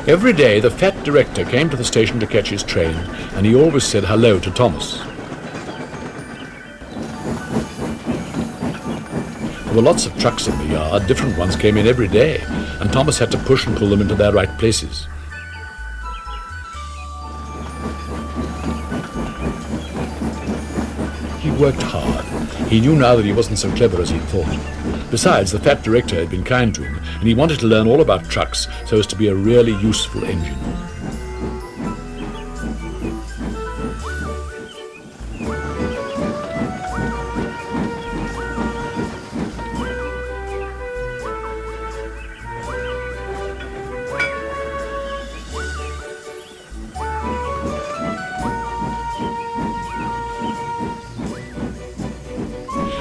Every day the fat director came to the station to catch his train, and he always said hello to Thomas. There were lots of trucks in the yard. Different ones came in every day, and Thomas had to push and pull them into their right places. He worked hard. He knew now that he wasn't so clever as he thought. Besides, the fat director had been kind to him, and he wanted to learn all about trucks so as to be a really useful engine.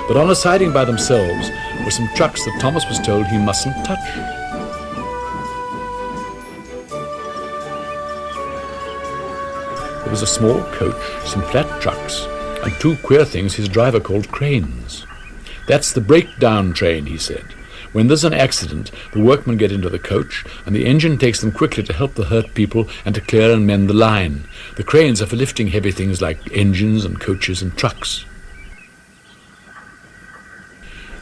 But on a siding by themselves were some trucks that Thomas was told he mustn't touch. There was a small coach, some flat trucks, and two queer things his driver called cranes. That's the breakdown train, he said. When there's an accident, the workmen get into the coach, and the engine takes them quickly to help the hurt people and to clear and mend the line. The cranes are for lifting heavy things like engines and coaches and trucks.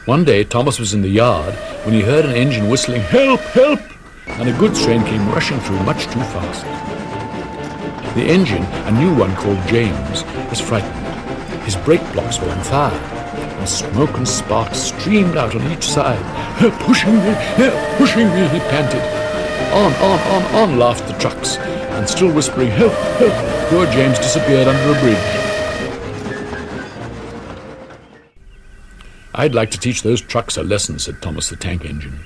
One day Thomas was in the yard when he heard an engine whistling, "Help! Help!" and a goods train came rushing through much too fast. The engine, a new one called James, was frightened. His brake blocks were on fire, and smoke and sparks streamed out on each side. "They're pushing me! They're pushing me!" he panted. On, laughed the trucks, and still whispering, "Help! Help!" poor James disappeared under a bridge. "I'd like to teach those trucks a lesson," said Thomas the tank engine.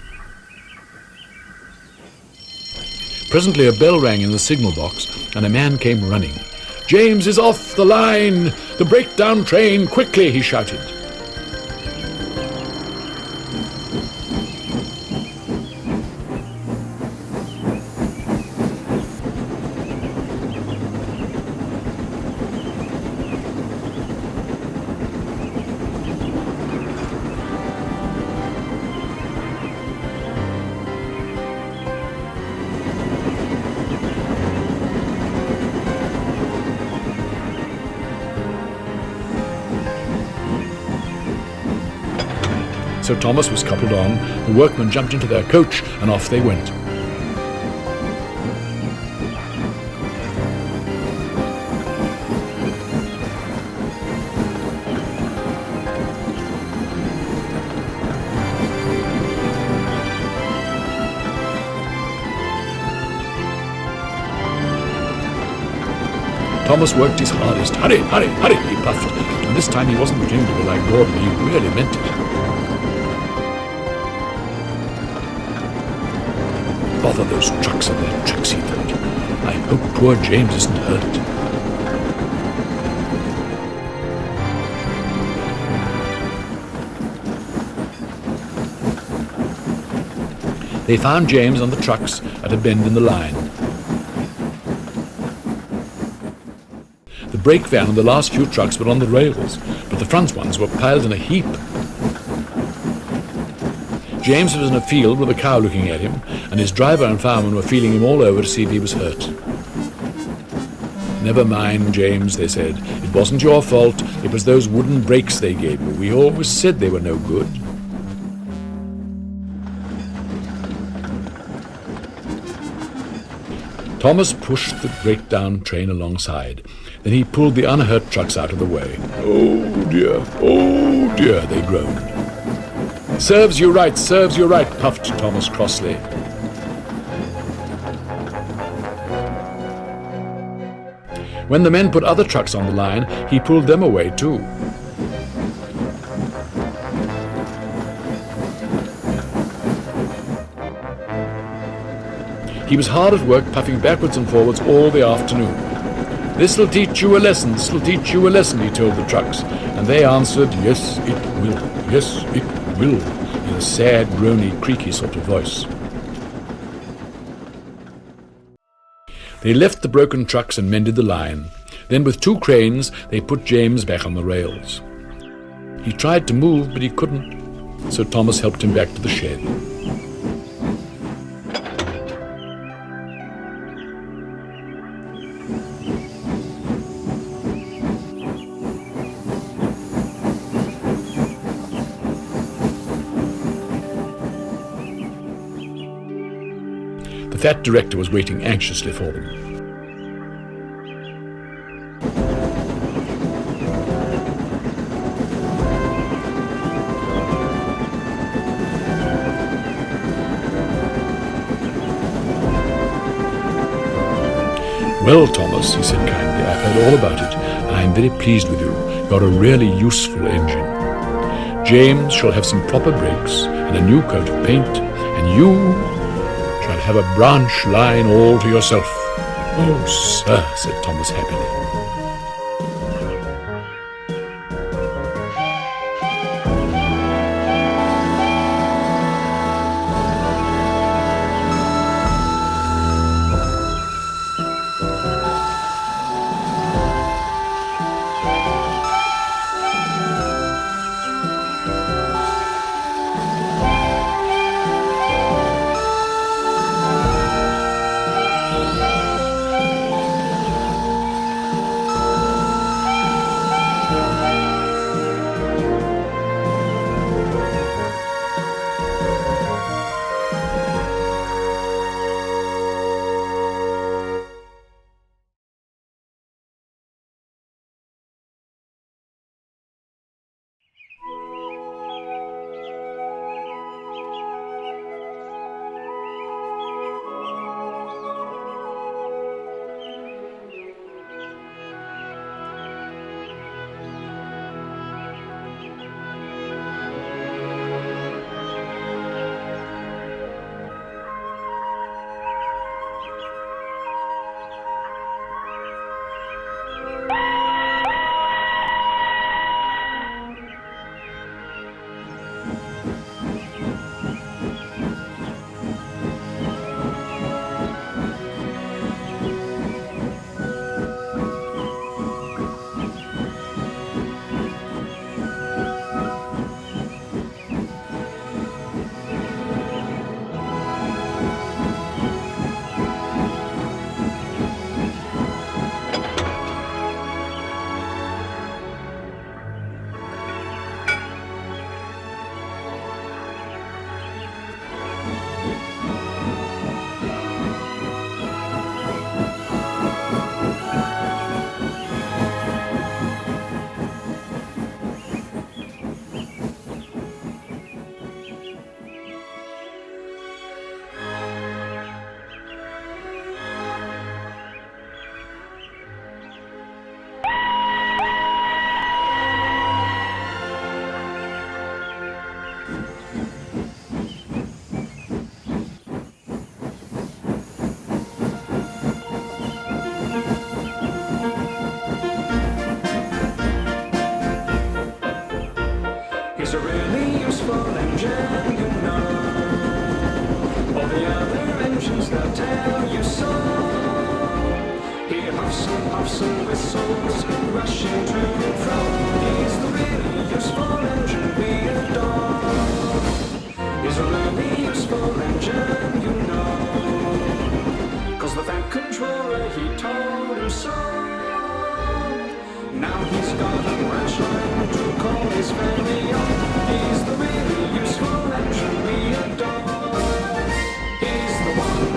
Presently a bell rang in the signal box, and a man came running. "James is off the line! The breakdown train! Quickly!" he shouted. So Thomas was coupled on, the workmen jumped into their coach, and off they went. Thomas worked his hardest. "Hurry, hurry, hurry," he puffed, and this time he wasn't pretending to be like Gordon, he really meant it. Bother those trucks and their tricks, he thought. I hope poor James isn't hurt. They found James on the trucks at a bend in the line. The brake van and the last few trucks were on the rails, but the front ones were piled in a heap. James was in a field with a cow looking at him, and his driver and fireman were feeling him all over to see if he was hurt. "Never mind, James," they said. "It wasn't your fault. It was those wooden brakes they gave you. We always said they were no good." Thomas pushed the breakdown train alongside. Then he pulled the unhurt trucks out of the way. Oh dear, they groaned. Serves you right, puffed Thomas crossly. When the men put other trucks on the line, he pulled them away too. He was hard at work, puffing backwards and forwards all the afternoon. "This'll teach you a lesson, he told the trucks, and they answered, "Yes, it will, yes, it will," in a sad, groany, creaky sort of voice. They left the broken trucks and mended the line. Then with 2 cranes, they put James back on the rails. He tried to move, but he couldn't, so Thomas helped him back to the shed. but that director was waiting anxiously for them. "Well, Thomas," he said kindly, "I've heard all about it, and I'm very pleased with you. You're a really useful engine. James shall have some proper brakes and a new coat of paint, and you shall have a branch line all to yourself." "Oh, sir," said Thomas happily. He's a really useful engine, you know. All the other engines, they'll tell you so. He huffs and whistles, rushing to and fro. He's the really useful engine we adore. He's a really useful engine, you know. 'Cause the Fat Controller, he told him so. Now he's got a branch line to call his very own. He's the really useful engine we adore. He's the one.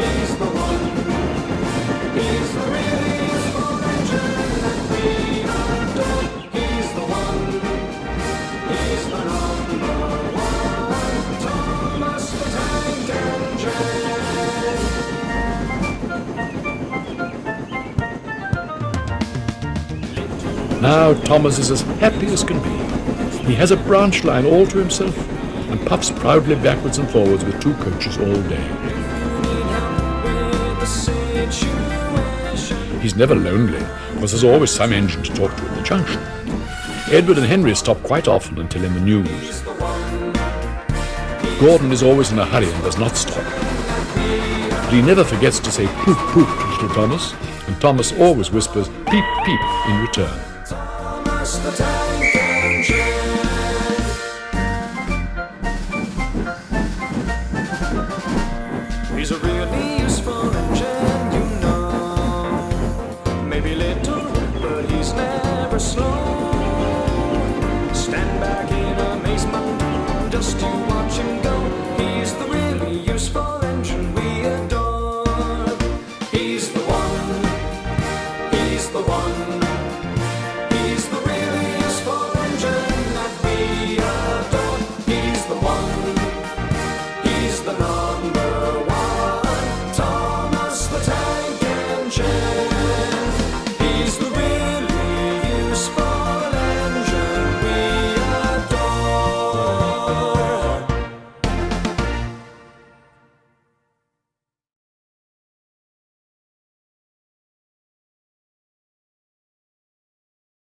He's the one. He's the really useful engine that we adore. He's the one. He's the number one. Thomas the Tank Engine. Now Thomas is as happy as can be. He has a branch line all to himself and puffs proudly backwards and forwards with two coaches all day. He's never lonely, because there's always some engine to talk to at the junction. Edward and Henry stop quite often and tell him the news. Gordon is always in a hurry and does not stop. But he never forgets to say poop poop to little Thomas, and Thomas always whispers peep peep in return. Thomas the Tank Engine. He's a really useful engine, you know. Maybe little, but he's never slow. Stand back in amazement, just you